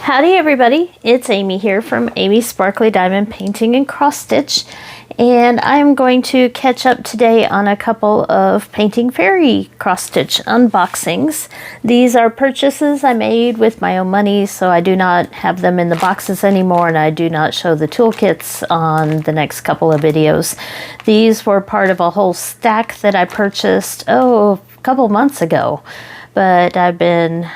Howdy everybody, it's Amy here from Amy's Sparkly Diamond Painting and Cross Stitch, and I'm going to catch up today on a couple of Painting Fairy cross stitch unboxings. These are purchases I made with my own money, so I do not have them in the boxes anymore, and I do not show the toolkits on the next couple of videos. These were part of a whole stack that I purchased, a couple months ago. But I've been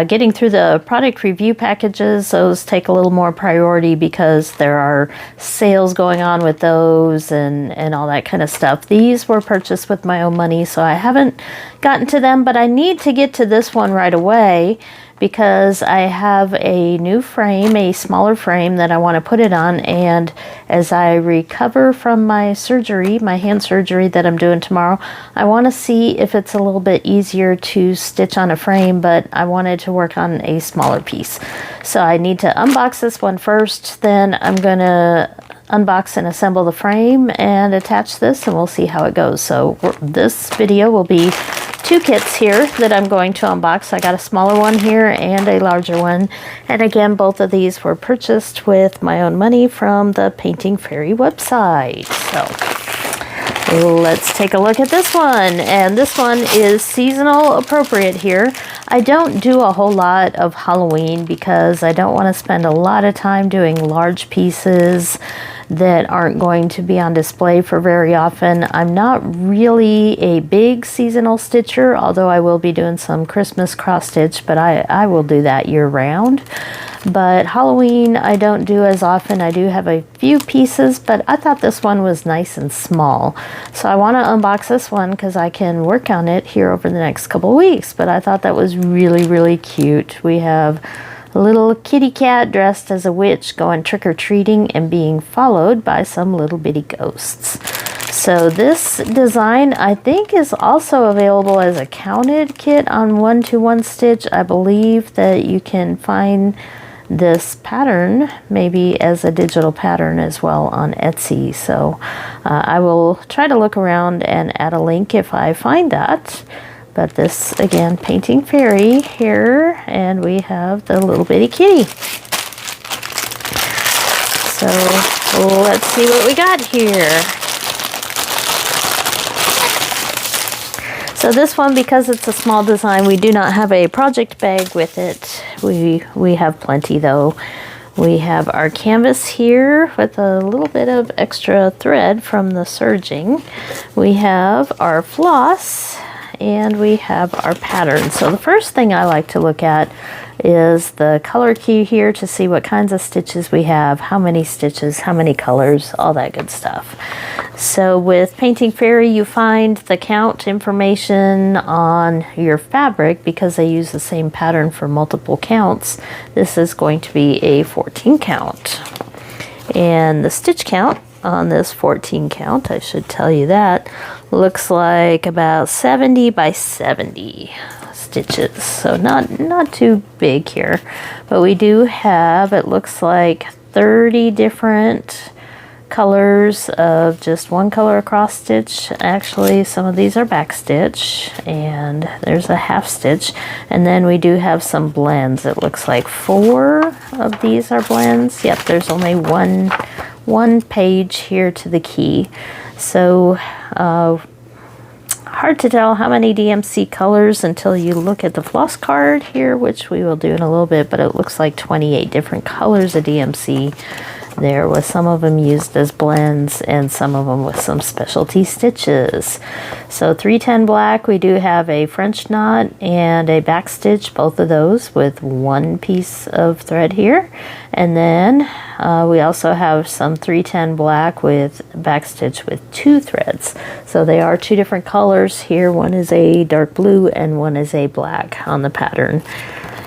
getting through the product review packages. Those take a little more priority because there are sales going on with those and all that kind of stuff. These were purchased with my own money, so I haven't gotten to them, but I need to get to this one right away because I have a new frame, a smaller frame that I want to put it on, and as I recover from my surgery, my hand surgery that I'm doing tomorrow, I want to see if it's a little bit easier to stitch on a frame, but I wanted to work on a smaller piece. So I need to unbox this one first, then I'm going to unbox and assemble the frame and attach this, and we'll see how it goes. So this video will be two kits here that I'm going to unbox. I got a smaller one here and a larger one, and again both of these were purchased with my own money from the Painting Fairy website. So let's take a look at this one, and this one is seasonal appropriate here. I don't do a whole lot of Halloween because I don't want to spend a lot of time doing large pieces that aren't going to be on display for very often. I'm not really a big seasonal stitcher, although I will be doing some Christmas cross stitch, but I will do that year round. But Halloween I don't do as often. I do have a few pieces, but I thought this one was nice and small. So I want to unbox this one because I can work on it here over the next couple of weeks. But I thought that was really, really cute. We have a little kitty cat dressed as a witch going trick-or-treating and being followed by some little bitty ghosts. So this design I think is also available as a counted kit on 1-to-1 stitch. I believe that you can find this pattern maybe as a digital pattern as well on Etsy. So I will try to look around and add a link if I find that. But this, again, Painting Fairy here, and we have the little bitty kitty. So let's see what we got here. So this one, because it's a small design, we do not have a project bag with it. We have plenty though. We have our canvas here with a little bit of extra thread from the serging. We have our floss, and we have our pattern. So the first thing I like to look at is the color key here to see what kinds of stitches we have, how many stitches, how many colors, all that good stuff. So with Painting Fairy, you find the count information on your fabric because they use the same pattern for multiple counts. This is going to be a 14 count. And the stitch count on this 14 count, I should tell you that, looks like about 70 by 70 stitches. So not too big here, but we do have, it looks like 30 different colors of just one color across stitch. Actually, some of these are back stitch, and there's a half stitch, and then we do have some blends. It looks like 4 of these are blends. Yep, there's only one page here to the key. So hard to tell how many DMC colors until you look at the floss card here, which we will do in a little bit, but it looks like 28 different colors of DMC there, with some of them used as blends and some of them with some specialty stitches. So 310 black, we do have a French knot and a back stitch, both of those with one piece of thread here. And then we also have some 310 black with back stitch with 2 threads. So they are 2 different colors here. One is a dark blue and one is a black on the pattern.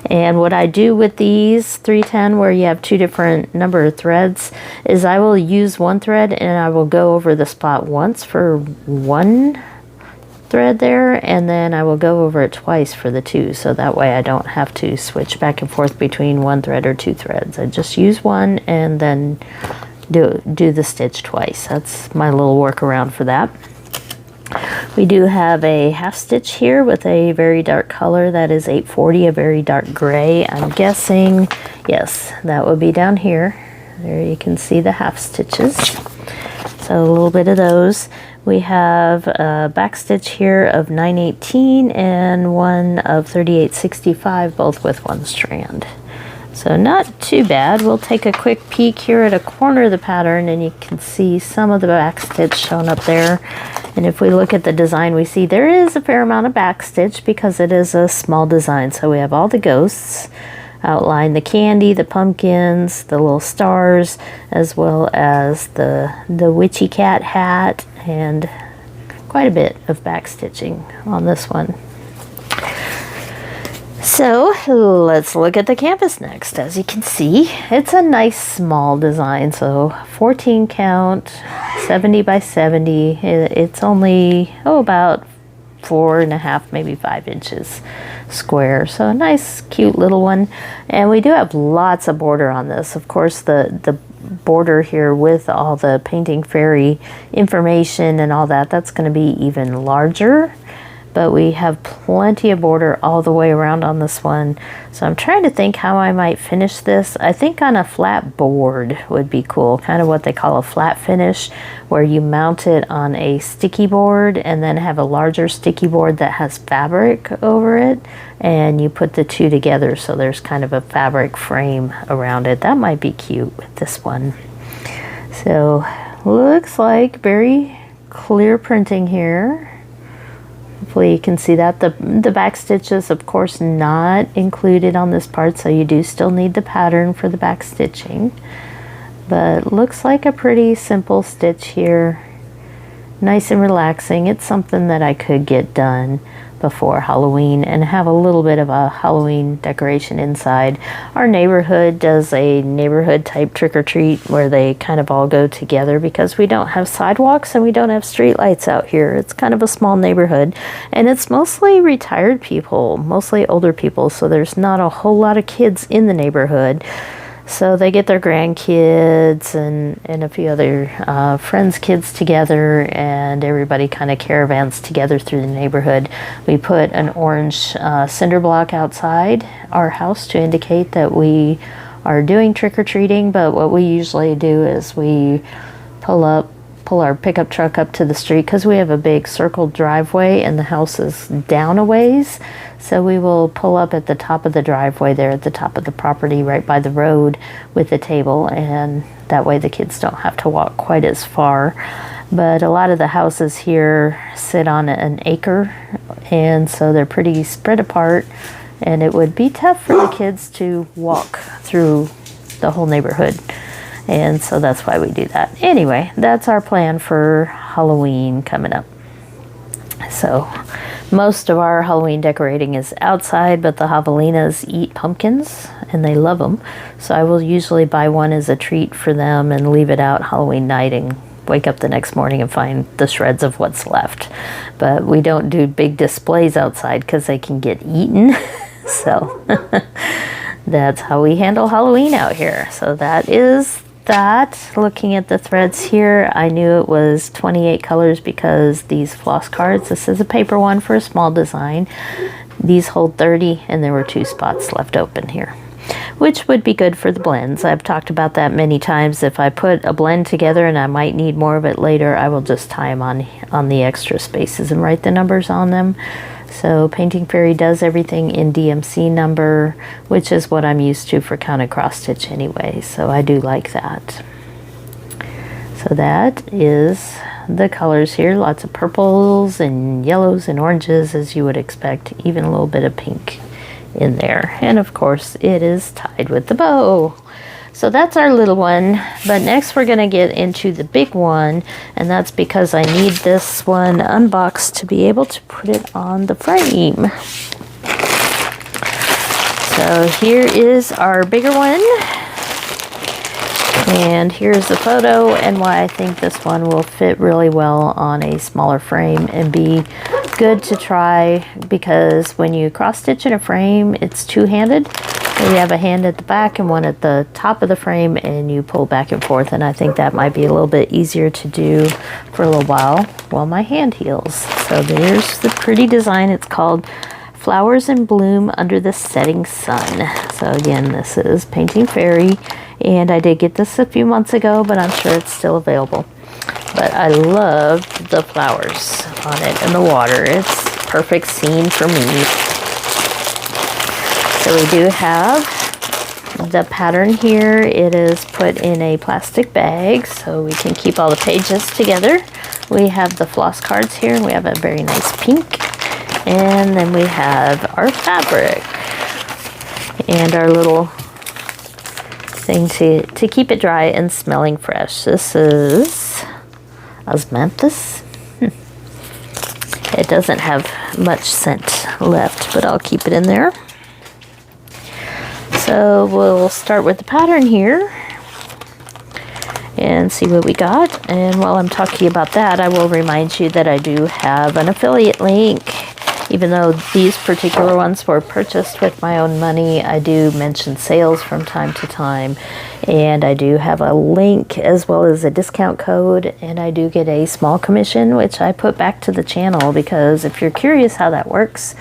And what I do with these 310, where you have 2 different number of threads, is I will use one thread and I will go over the spot once for one thread there, and then I will go over it twice for the 2, so that way I don't have to switch back and forth between one thread or 2 threads. I just use one and then do the stitch twice. That's my little workaround for that. We do have a half stitch here with a very dark color. That is 840, a very dark gray. I'm guessing Yes, that would be down here. There you can see the half stitches. So a little bit of those. We have a back stitch here of 918 and one of 3865, both with one strand. So not too bad. We'll take a quick peek here at a corner of the pattern and you can see some of the back stitch shown up there. And if we look at the design, we see there is a fair amount of back stitch because it is a small design. So we have all the ghosts outline, the candy, the pumpkins, the little stars, as well as the witchy cat hat, and quite a bit of back stitching on this one. So let's look at the canvas next. As you can see, it's a nice small design. So 14 count, 70 by 70. It's only, about 4.5, maybe 5 inches square. So a nice, cute little one. And we do have lots of border on this. Of course, the border here with all the Painting Fairy information and all that, that's going to be even larger. But we have plenty of border all the way around on this one. So I'm trying to think how I might finish this. I think on a flat board would be cool. Kind of what they call a flat finish, where you mount it on a sticky board and then have a larger sticky board that has fabric over it. And you put the two together so there's kind of a fabric frame around it. That might be cute with this one. So looks like very clear printing here. Hopefully you can see that. The back stitch is of course not included on this part, so you do still need the pattern for the back stitching. But looks like a pretty simple stitch here. Nice and relaxing. It's something that I could get done before Halloween and have a little bit of a Halloween decoration inside. Our neighborhood does a neighborhood type trick-or-treat where they kind of all go together because we don't have sidewalks and we don't have street lights out here. It's kind of a small neighborhood and it's mostly retired people, mostly older people, so there's not a whole lot of kids in the neighborhood. So they get their grandkids and a few other friends' kids together, and everybody kind of caravans together through the neighborhood. We put an orange cinder block outside our house to indicate that we are doing trick-or-treating, but what we usually do is we pull our pickup truck up to the street because we have a big circled driveway and the house is down a ways. So we will pull up at the top of the driveway there at the top of the property right by the road with the table, and that way the kids don't have to walk quite as far. But a lot of the houses here sit on an acre, and so they're pretty spread apart, and it would be tough for the kids to walk through the whole neighborhood. And so that's why we do that. Anyway, that's our plan for Halloween coming up. So most of our Halloween decorating is outside, but the javelinas eat pumpkins and they love them. So I will usually buy one as a treat for them and leave it out Halloween night and wake up the next morning and find the shreds of what's left. But we don't do big displays outside because they can get eaten. So that's how we handle Halloween out here. So that is that. Looking at the threads here, I knew it was 28 colors because these floss cards, this is a paper one for a small design. These hold 30 and there were 2 spots left open here, which would be good for the blends. I've talked about that many times. If I put a blend together and I might need more of it later, I will just tie them on the extra spaces and write the numbers on them. So Painting Fairy does everything in DMC number, which is what I'm used to for counted cross stitch anyway. So I do like that. So that is the colors here. Lots of purples and yellows and oranges, as you would expect. Even a little bit of pink in there. And of course it is tied with the bow. So that's our little one, but next we're going to get into the big one, and that's because I need this one unboxed to be able to put it on the frame. So here is our bigger one, and here's the photo and why I think this one will fit really well on a smaller frame and be good to try, because when you cross stitch in a frame, it's two-handed. You have a hand at the back and one at the top of the frame, and you pull back and forth, and I think that might be a little bit easier to do for a little while my hand heals. So there's the pretty design. It's called Flowers in Bloom Under the Setting Sun. So again, this is Painting Fairy, and I did get this a few months ago, but I'm sure it's still available. But I loved the flowers on it and the water. It's a perfect scene for me. So we do have the pattern here. It is put in a plastic bag so we can keep all the pages together. We have the floss cards here, and we have a very nice pink. And then we have our fabric and our little thing to keep it dry and smelling fresh. This is osmanthus. It doesn't have much scent left, but I'll keep it in there. So we'll start with the pattern here and see what we got. And while I'm talking about that, I will remind you that I do have an affiliate link. Even though these particular ones were purchased with my own money, I do mention sales from time to time. And I do have a link as well as a discount code. And I do get a small commission, which I put back to the channel, because if you're curious how that works,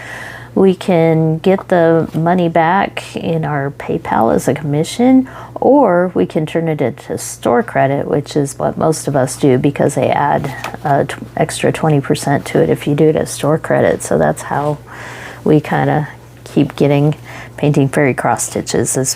we can get the money back in our PayPal as a commission, or we can turn it into store credit, which is what most of us do, because they add extra 20% to it if you do it as store credit. So that's how we kind of keep getting Painting Fairy cross stitches, is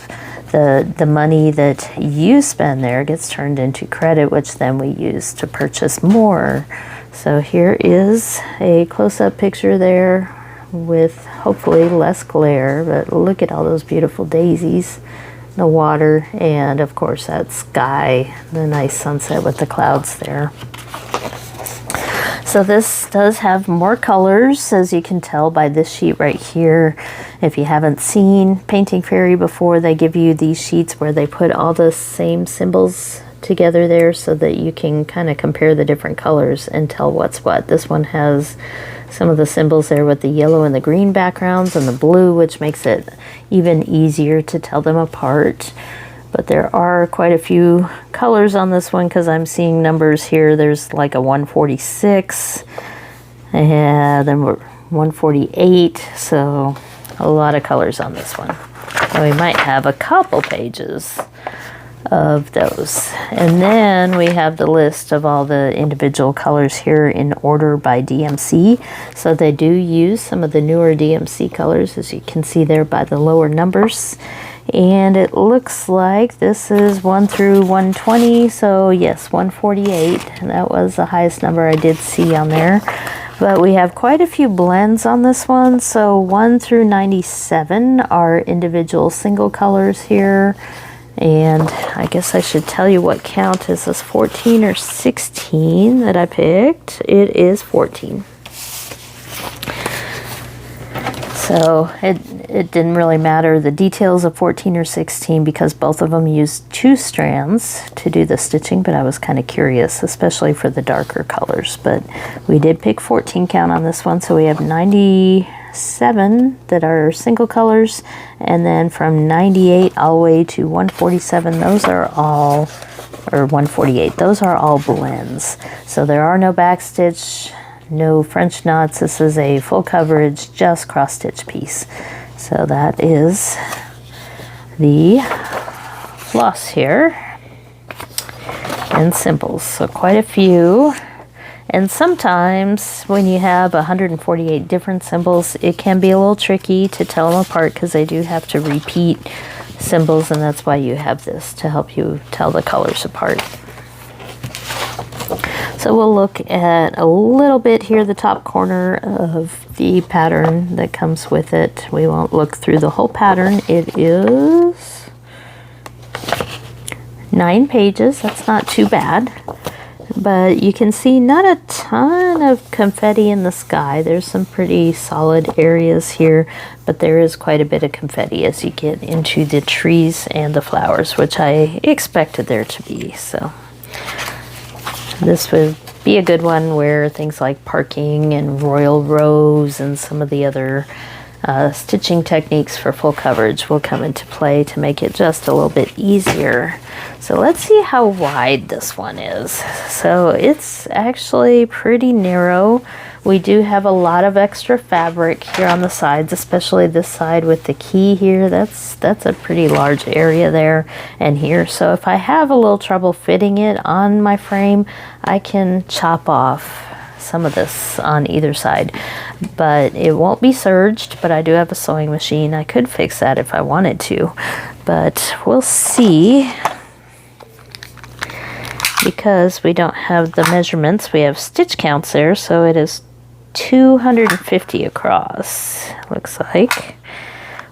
the money that you spend there gets turned into credit, which then we use to purchase more. So here is a close-up picture there with hopefully less glare, but look at all those beautiful daisies, the water, and of course that sky, the nice sunset with the clouds there. So this does have more colors, as you can tell by this sheet right here. If you haven't seen Painting Fairy before, they give you these sheets where they put all the same symbols together there so that you can kind of compare the different colors and tell what's what. This one has some of the symbols there with the yellow and the green backgrounds and the blue, which makes it even easier to tell them apart. But there are quite a few colors on this one, because I'm seeing numbers here. There's like a 146, and then we're 148, so a lot of colors on this one. And we might have a couple pages of those. And then we have the list of all the individual colors here in order by DMC. So they do use some of the newer DMC colors, as you can see there by the lower numbers. And it looks like this is 1 through 120. So yes, 148. And that was the highest number I did see on there. But we have quite a few blends on this one. So 1 through 97 are individual single colors here. And I guess I should tell you what count. Is this 14 or 16 that I picked? It is 14. So it didn't really matter the details of 14 or 16, because both of them used 2 strands to do the stitching, but I was kind of curious, especially for the darker colors. But we did pick 14 count on this one, so we have 97 that are single colors, and then from 98 all the way to 147, those are all, or 148, those are all blends. So there are no backstitch, no French knots. This is a full coverage, just cross stitch piece. So that is the floss here, and symbols. So quite a few. And sometimes when you have 148 different symbols, it can be a little tricky to tell them apart, because they do have to repeat symbols, and that's why you have this, to help you tell the colors apart. So we'll look at a little bit here, the top corner of the pattern that comes with it. We won't look through the whole pattern. It is 9 pages. That's not too bad. But you can see not a ton of confetti in the sky. There's some pretty solid areas here, but there is quite a bit of confetti as you get into the trees and the flowers, which I expected there to be. So this would be a good one where things like parking and royal rows and some of the other stitching techniques for full coverage will come into play to make it just a little bit easier. So let's see how wide this one is. So it's actually pretty narrow, We do have a lot of extra fabric here on the sides, especially this side with the key here. That's a pretty large area there and here. So if I have a little trouble fitting it on my frame, I can chop off some of this on either side, but it won't be serged. But I do have a sewing machine. I could fix that if I wanted to, but we'll see. Because we don't have the measurements, we have stitch counts there, so it is 250 across, looks like,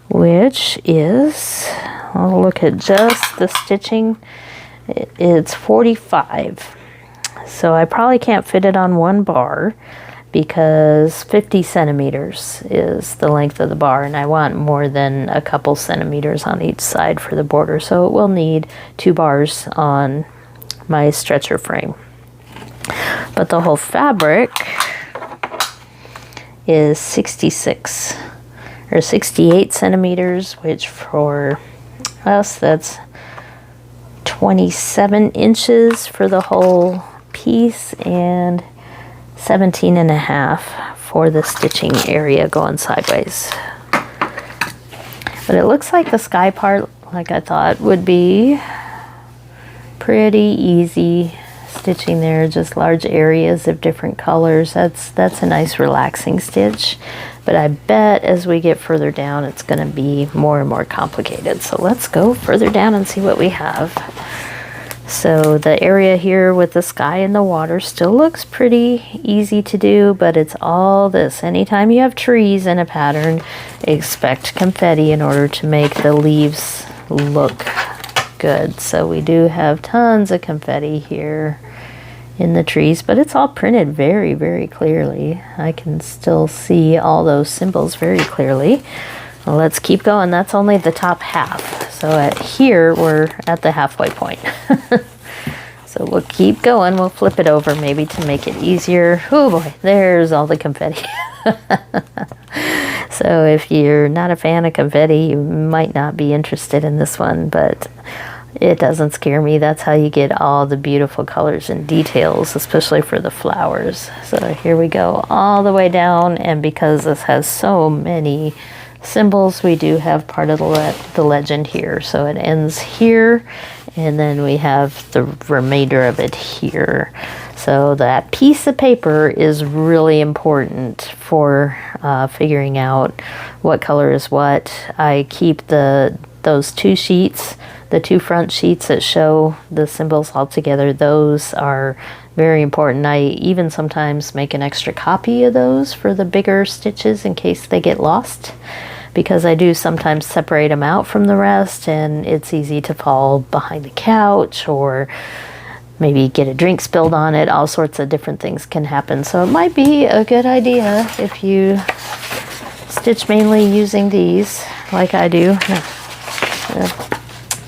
which is, I'll look at just the stitching, it's 45. So I probably can't fit it on one bar because 50 centimeters is the length of the bar, and I want more than a couple centimeters on each side for the border, so it will need 2 bars on my stretcher frame. But the whole fabric is 66 or 68 centimeters, which for us that's 27 inches for the whole piece and 17 and a half for the stitching area going sideways. But it looks like the sky part, like I thought, would be pretty easy stitching there, just large areas of different colors. That's a nice relaxing stitch, but I bet as we get further down it's going to be more and more complicated. So let's go further down and see what we have. So the area here with the sky and the water still looks pretty easy to do, but it's all this. Anytime you have trees in a pattern, expect confetti in order to make the leaves look good. So we do have tons of confetti here in the trees, but it's all printed very, very clearly. I can still see all those symbols very clearly. Well, let's keep going. That's only the top half. So at here, we're at the halfway point. So we'll keep going. We'll flip it over maybe to make it easier. Oh boy, there's all the confetti. So if you're not a fan of confetti, you might not be interested in this one, but it doesn't scare me. That's how you get all the beautiful colors and details, especially for the flowers. So here we go all the way down, and because this has so many symbols, we do have part of the legend here. So it ends here, and then we have the remainder of it here. So that piece of paper is really important for figuring out what color is what. I keep those 2 sheets, the 2 front sheets that show the symbols all together. Those are very important. I even sometimes make an extra copy of those for the bigger stitches in case they get lost, because I do sometimes separate them out from the rest, and it's easy to fall behind the couch or maybe get a drink spilled on it. All sorts of different things can happen. So it might be a good idea if you stitch mainly using these like I do.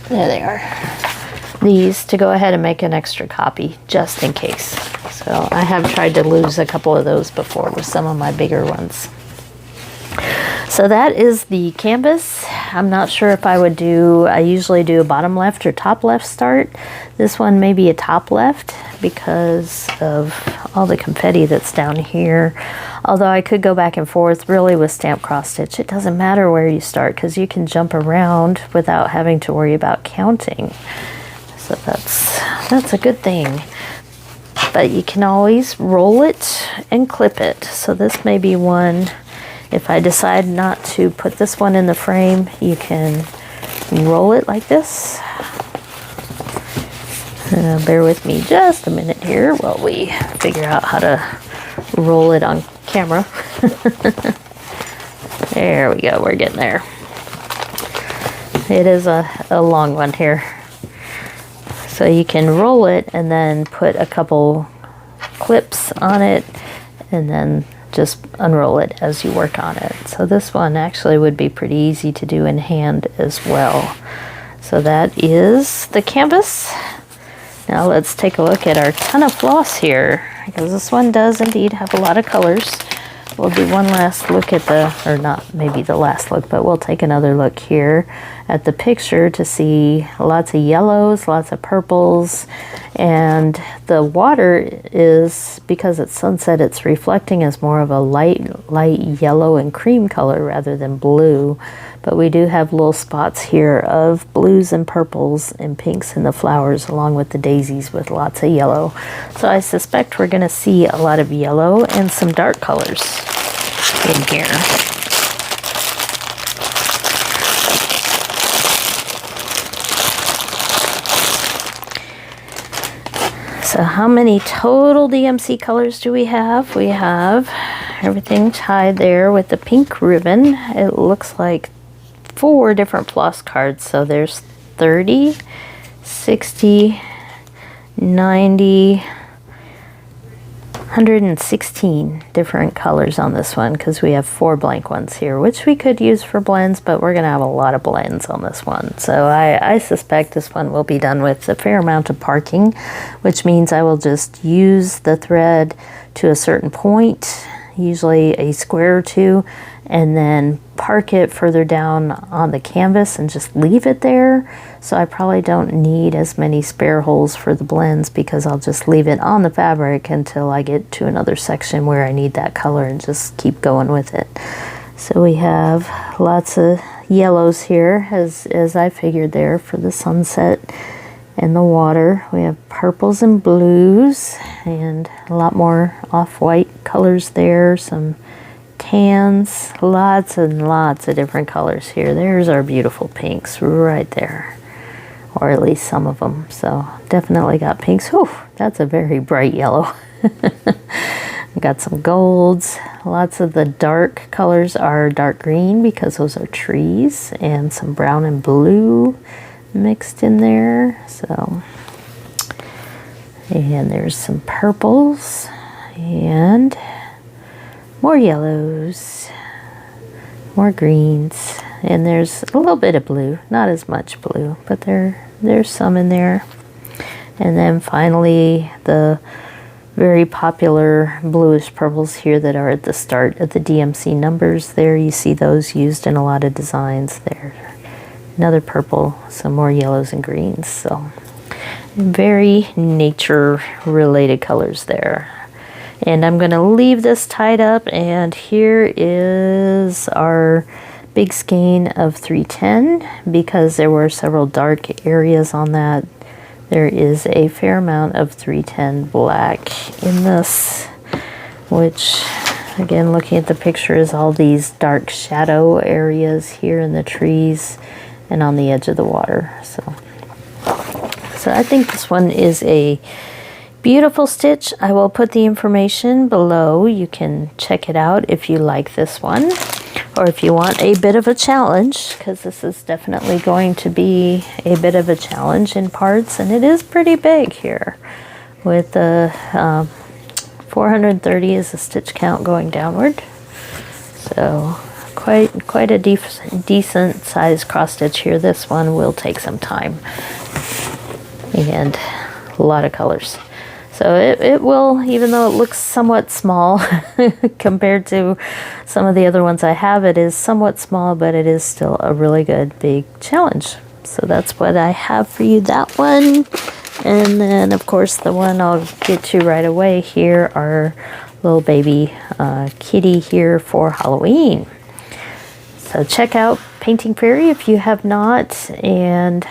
There they are. These, to go ahead and make an extra copy just in case. So I have tried to lose a couple of those before with some of my bigger ones. So that is the canvas. I'm not sure if I usually do a bottom left or top left start. This one may be a top left because of all the confetti that's down here. Although I could go back and forth really with stamp cross stitch. It doesn't matter where you start because you can jump around without having to worry about counting. So that's a good thing. But you can always roll it and clip it. So this may be one. If I decide not to put this one in the frame, you can roll it like this. Bear with me just a minute here while we figure out how to roll it on camera. There we go, we're getting there. It is a long one here. So you can roll it and then put a couple clips on it and then just unroll it as you work on it. So this one actually would be pretty easy to do in hand as well. So that is the canvas. Now let's take a look at our ton of floss here, because this one does indeed have a lot of colors. we'll do one last look at the, or not maybe the last look, but we'll take another look here at the picture to see lots of yellows, lots of purples, and the water is, because it's sunset, it's reflecting as more of a light yellow and cream color rather than blue. But we do have little spots here of blues and purples and pinks in the flowers, along with the daisies with lots of yellow. So I suspect we're going to see a lot of yellow and some dark colors in here. So how many total DMC colors do we have? We have everything tied there with the pink ribbon. It looks like 4 different floss cards. So there's 30, 60, 90, 116 different colors on this one, because we have 4 blank ones here, which we could use for blends, but we're going to have a lot of blends on this one. So I suspect this one will be done with a fair amount of parking, which means I will just use the thread to a certain point, usually a square or 2, and then park it further down on the canvas and just leave it there. So I probably don't need as many spare holes for the blends, because I'll just leave it on the fabric until I get to another section where I need that color and just keep going with it. So we have lots of yellows here, as I figured there, for the sunset and the water. We have purples and blues and a lot more off-white colors there, some tans, lots and lots of different colors here. There's our beautiful pinks right there, or at least some of them. So definitely got pinks. Whew, that's a very bright yellow. Got some golds. Lots of the dark colors are dark green, because those are trees, and some brown and blue mixed in there. So, and there's some purples and more yellows, more greens, and there's a little bit of blue, not as much blue, but there's some in there. And then finally the very popular bluish purples here that are at the start of the DMC numbers there. You see those used in a lot of designs there. Another purple, some more yellows and greens. So very nature related colors there. And I'm going to leave this tied up, and here is our big skein of 310, because there were several dark areas on that. There is a fair amount of 310 black in this, which, again, looking at the picture, is all these dark shadow areas here in the trees and on the edge of the water. So I think this one is a beautiful stitch. I will put the information below. You can check it out if you like this one, or if you want a bit of a challenge, because this is definitely going to be a bit of a challenge in parts, and it is pretty big here with the 430 is the stitch count going downward. So quite a decent size cross stitch here. This one will take some time and a lot of colors. So it will, even though it looks somewhat small compared to some of the other ones I have, it is somewhat small, but it is still a really good big challenge. So that's what I have for you, that one. And then, of course, the one I'll get to right away here, our little baby kitty here for Halloween. So check out Painting Fairy if you have not, and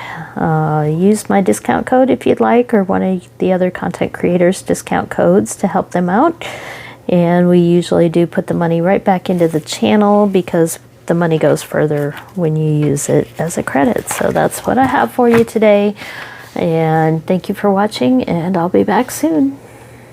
use my discount code if you'd like, or one of the other content creators' discount codes to help them out. And we usually do put the money right back into the channel, because the money goes further when you use it as a credit. So that's what I have for you today, and thank you for watching, and I'll be back soon.